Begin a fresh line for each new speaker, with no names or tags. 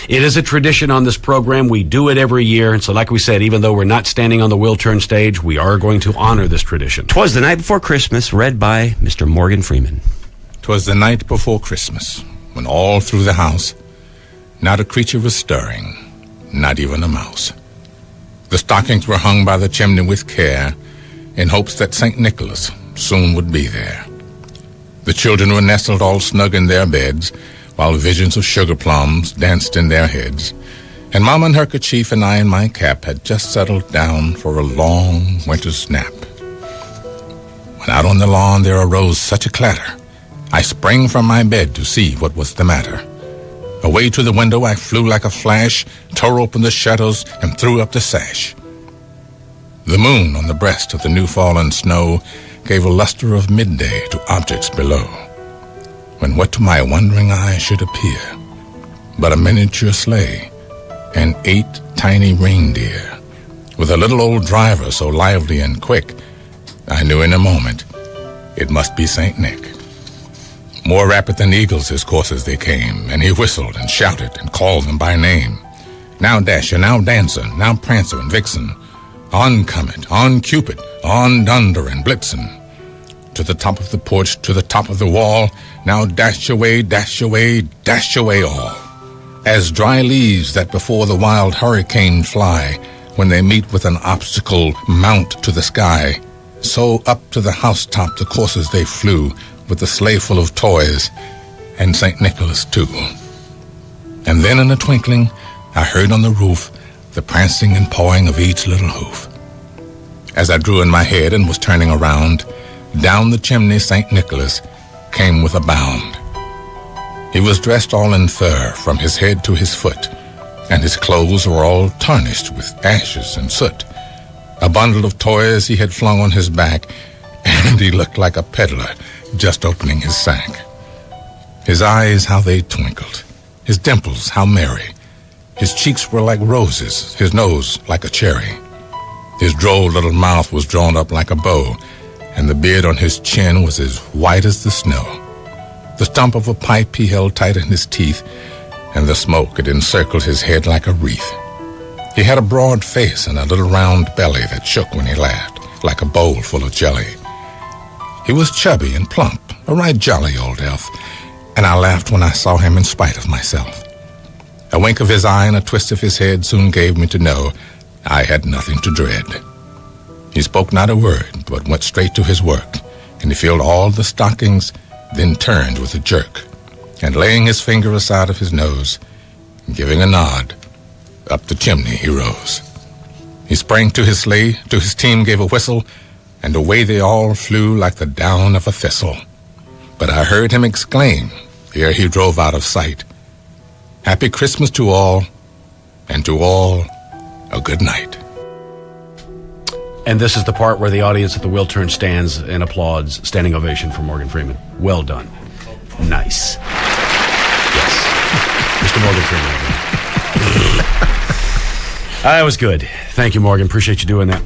It is a tradition on this program. We do it every year. And so like we said, even though we're not standing on the Will Turn stage, we are going to honor this tradition.
"'Twas the Night Before Christmas," read by Mr. Morgan Freeman.
'Twas the night before Christmas, when all through the house not a creature was stirring, not even a mouse. The stockings were hung by the chimney with care, in hopes that St. Nicholas soon would be there. The children were nestled all snug in their beds, while visions of sugar plums danced in their heads. And Mama in her kerchief and I in my cap had just settled down for a long winter's nap. When out on the lawn there arose such a clatter, I sprang from my bed to see what was the matter. Away to the window I flew like a flash, tore open the shutters, and threw up the sash. The moon on the breast of the new-fallen snow gave a luster of midday to objects below, when what to my wondering eye should appear but a miniature sleigh and 8 tiny reindeer, with a little old driver so lively and quick, I knew in a moment it must be St. Nick. More rapid than eagles his coursers they came, and he whistled and shouted and called them by name. Now Dasher, now Dancer, now Prancer and Vixen, on Comet, on Cupid, on Dunder and Blitzen. To the top of the porch, to the top of the wall, now dash away, dash away, dash away all. As dry leaves that before the wild hurricane fly, when they meet with an obstacle, mount to the sky, so up to the housetop the coursers they flew, with the sleigh full of toys, and St. Nicholas too. And then in a twinkling, I heard on the roof the prancing and pawing of each little hoof. As I drew in my head and was turning around, down the chimney St. Nicholas came with a bound. He was dressed all in fur from his head to his foot, and his clothes were all tarnished with ashes and soot. A bundle of toys he had flung on his back, and he looked like a peddler just opening his sack. His eyes, how they twinkled, his dimples, how merry. His cheeks were like roses, his nose like a cherry. His droll little mouth was drawn up like a bow, and the beard on his chin was as white as the snow. The stump of a pipe he held tight in his teeth, and the smoke it encircled his head like a wreath. He had a broad face and a little round belly that shook when he laughed, like a bowl full of jelly. He was chubby and plump, a right jolly old elf, and I laughed when I saw him in spite of myself. A wink of his eye and a twist of his head soon gave me to know I had nothing to dread. He spoke not a word, but went straight to his work, and he filled all the stockings, then turned with a jerk, and laying his finger aside of his nose, and giving a nod, up the chimney he rose. He sprang to his sleigh, to his team gave a whistle, and away they all flew like the down of a thistle. But I heard him exclaim, ere he drove out of sight, "Happy Christmas to all, and to all a good night."
And this is the part where the audience at the Will Turn stands and applauds, standing ovation for Morgan Freeman. Well done. Nice. Yes. Mr. Morgan Freeman. That was good. Thank you, Morgan. Appreciate you doing that.